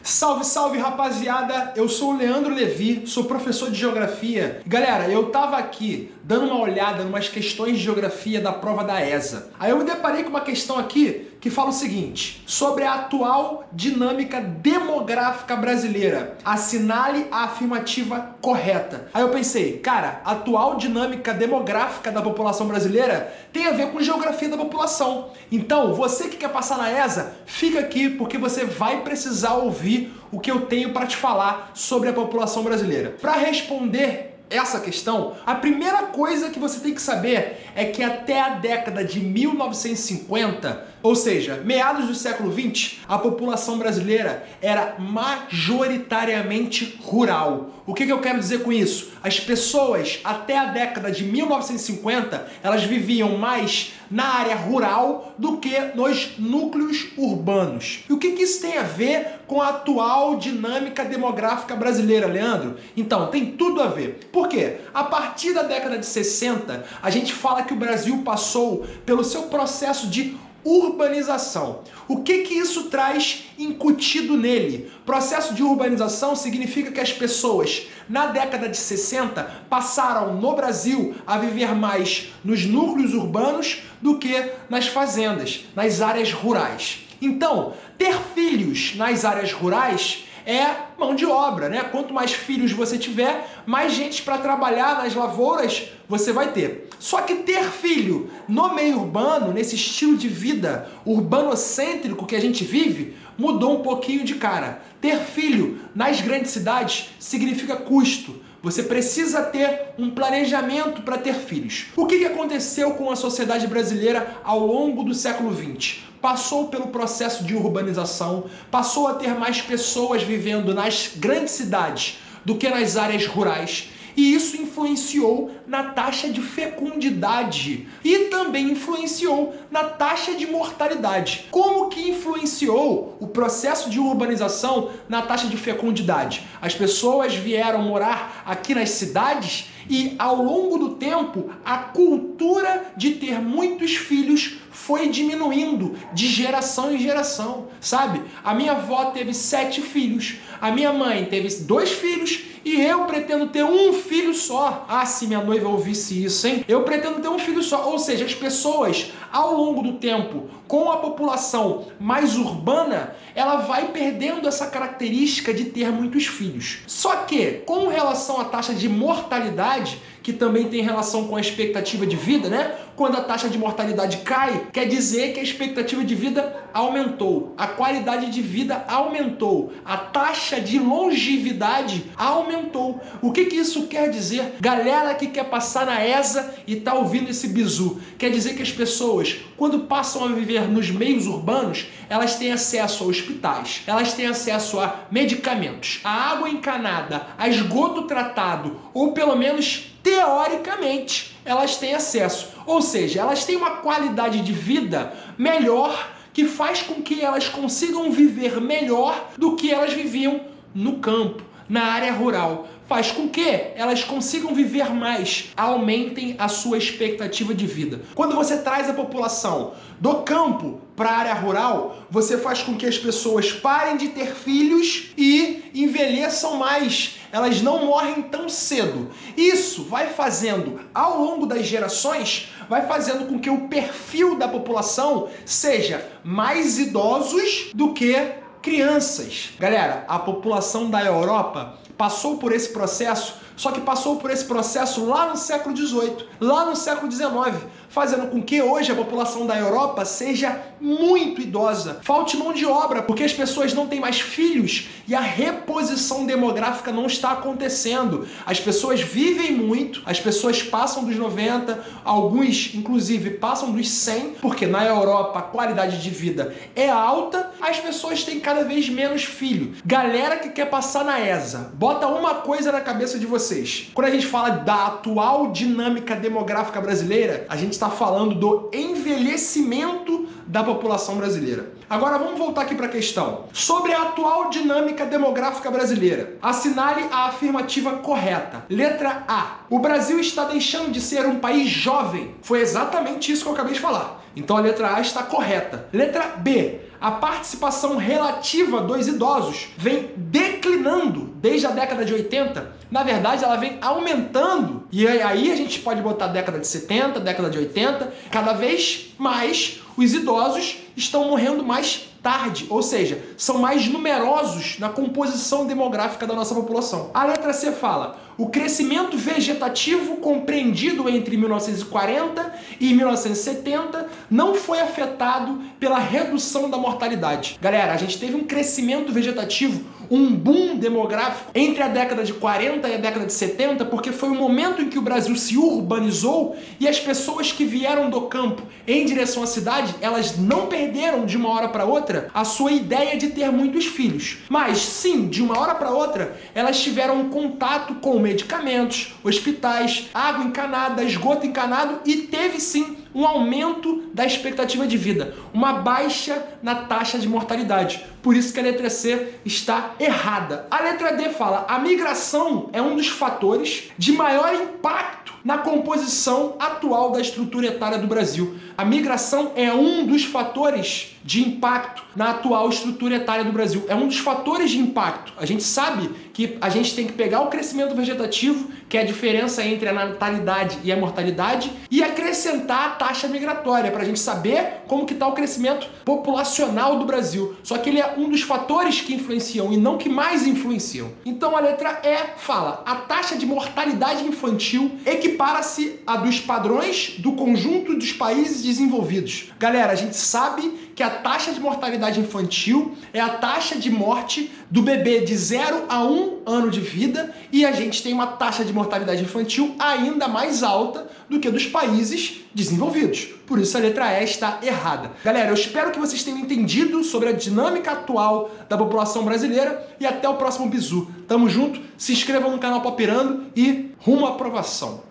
Salve, salve, rapaziada! Eu sou o Leandro Levi, sou professor de Geografia. Galera, eu tava aqui dando uma olhada em umas questões de Geografia da prova da ESA. Aí eu me deparei com uma questão aqui que fala o seguinte: sobre a atual dinâmica demográfica brasileira, assinale a afirmativa correta. Aí eu pensei, cara, a atual dinâmica demográfica da população brasileira tem a ver com geografia da população. Então, você que quer passar na ESA, fica aqui porque você vai precisar ouvir o que eu tenho para te falar sobre a população brasileira. Para responder essa questão, a primeira coisa que você tem que saber é que até a década de 1950, ou seja, meados do século 20, a população brasileira era majoritariamente rural. O que eu quero dizer com isso? As pessoas até a década de 1950, elas viviam mais na área rural do que nos núcleos urbanos. E o que isso tem a ver com a atual dinâmica demográfica brasileira, Leandro? Então, tem tudo a ver. Por quê? A partir da década de 60, a gente fala que o Brasil passou pelo seu processo de urbanização. O que isso traz incutido nele? Processo de urbanização significa que as pessoas, na década de 60, passaram no Brasil a viver mais nos núcleos urbanos do que nas fazendas, nas áreas rurais. Então, ter filhos nas áreas rurais é mão de obra, né? Quanto mais filhos você tiver, mais gente para trabalhar nas lavouras você vai ter. Só que ter filho no meio urbano, nesse estilo de vida urbanocêntrico que a gente vive, mudou um pouquinho de cara. Ter filho nas grandes cidades significa custo. Você precisa ter um planejamento para ter filhos. O que aconteceu com a sociedade brasileira ao longo do século XX? Passou pelo processo de urbanização, passou a ter mais pessoas vivendo nas grandes cidades do que nas áreas rurais. E isso influenciou na taxa de fecundidade e também influenciou na taxa de mortalidade. Como que influenciou o processo de urbanização na taxa de fecundidade? As pessoas vieram morar aqui nas cidades e, ao longo do tempo, a cultura de ter muitos filhos foi diminuindo de geração em geração, sabe? A minha avó teve 7 filhos, a minha mãe teve 2 filhos e eu pretendo ter um filho só. Ah, se minha noiva ouvisse isso, hein? Eu pretendo ter um filho só. Ou seja, as pessoas, ao longo do tempo, com a população mais urbana, ela vai perdendo essa característica de ter muitos filhos. Só que, com relação à taxa de mortalidade, que também tem relação com a expectativa de vida, né? Quando a taxa de mortalidade cai, quer dizer que a expectativa de vida aumentou, a qualidade de vida aumentou, a taxa de longevidade aumentou. O que isso quer dizer? Galera que quer passar na ESA e tá ouvindo esse bizu, quer dizer que as pessoas, quando passam a viver nos meios urbanos, elas têm acesso a hospitais, elas têm acesso a medicamentos, a água encanada, a esgoto tratado, ou pelo menos teoricamente, elas têm acesso. Ou seja, elas têm uma qualidade de vida melhor que faz com que elas consigam viver melhor do que elas viviam no campo, na área rural. Faz com que elas consigam viver mais, aumentem a sua expectativa de vida. Quando você traz a população do campo para a área rural, você faz com que as pessoas parem de ter filhos e envelheçam mais. Elas não morrem tão cedo. Isso vai fazendo, ao longo das gerações, vai fazendo com que o perfil da população seja mais idosos do que crianças. Galera, a população da Europa passou por esse processo, só que passou por esse processo lá no século XVIII, lá no século XIX, fazendo com que hoje a população da Europa seja muito idosa. Falte mão de obra, porque as pessoas não têm mais filhos e a reposição demográfica não está acontecendo. As pessoas vivem muito, as pessoas passam dos 90, alguns inclusive passam dos 100, porque na Europa a qualidade de vida é alta, as pessoas têm cada vez menos filho. Galera que quer passar na ESA, bota uma coisa na cabeça de vocês. Quando a gente fala da atual dinâmica demográfica brasileira, a gente está falando do envelhecimento da população brasileira. Agora vamos voltar aqui para a questão. Sobre a atual dinâmica demográfica brasileira, assinale a afirmativa correta. Letra A. O Brasil está deixando de ser um país jovem. Foi exatamente isso que eu acabei de falar. Então a letra A está correta. Letra B. a participação relativa dos idosos vem declinando desde a década de 80. Na verdade, ela vem aumentando. E aí a gente pode botar década de 70, década de 80. Cada vez mais os idosos estão morrendo mais tarde, ou seja, são mais numerosos na composição demográfica da nossa população. A letra C fala: o crescimento vegetativo compreendido entre 1940 e 1970 não foi afetado pela redução da mortalidade. Galera, a gente teve um crescimento vegetativo, um boom demográfico entre a década de 40 e a década de 70, porque foi o momento em que o Brasil se urbanizou e as pessoas que vieram do campo em direção à cidade, elas não perderam de uma hora para outra a sua ideia de ter muitos filhos. Mas sim, de uma hora para outra, elas tiveram um contato com medicamentos, hospitais, água encanada, esgoto encanado e teve sim um aumento da expectativa de vida, uma baixa na taxa de mortalidade. Por isso que a letra C está errada. A letra D fala: a migração é um dos fatores de maior impacto na composição atual da estrutura etária do Brasil. A migração é um dos fatores de impacto na atual estrutura etária do Brasil. É um dos fatores de impacto. A gente sabe que a gente tem que pegar o crescimento vegetativo, que é a diferença entre a natalidade e a mortalidade, e acrescentar a taxa migratória, para a gente saber como que está o crescimento populacional do Brasil. Só que ele é um dos fatores que influenciam e não que mais influenciam. Então a letra E fala: a taxa de mortalidade infantil equipara-se a dos padrões do conjunto dos países desenvolvidos. Galera, a gente sabe que a taxa de mortalidade infantil é a taxa de morte do bebê de 0 a 1 ano de vida, e a gente tem uma taxa de mortalidade infantil ainda mais alta do que dos países desenvolvidos. Por isso a letra E está errada. Galera, eu espero que vocês tenham entendido sobre a dinâmica atual da população brasileira e até o próximo bizu. Tamo junto, se inscrevam no canal Papirando e rumo à aprovação.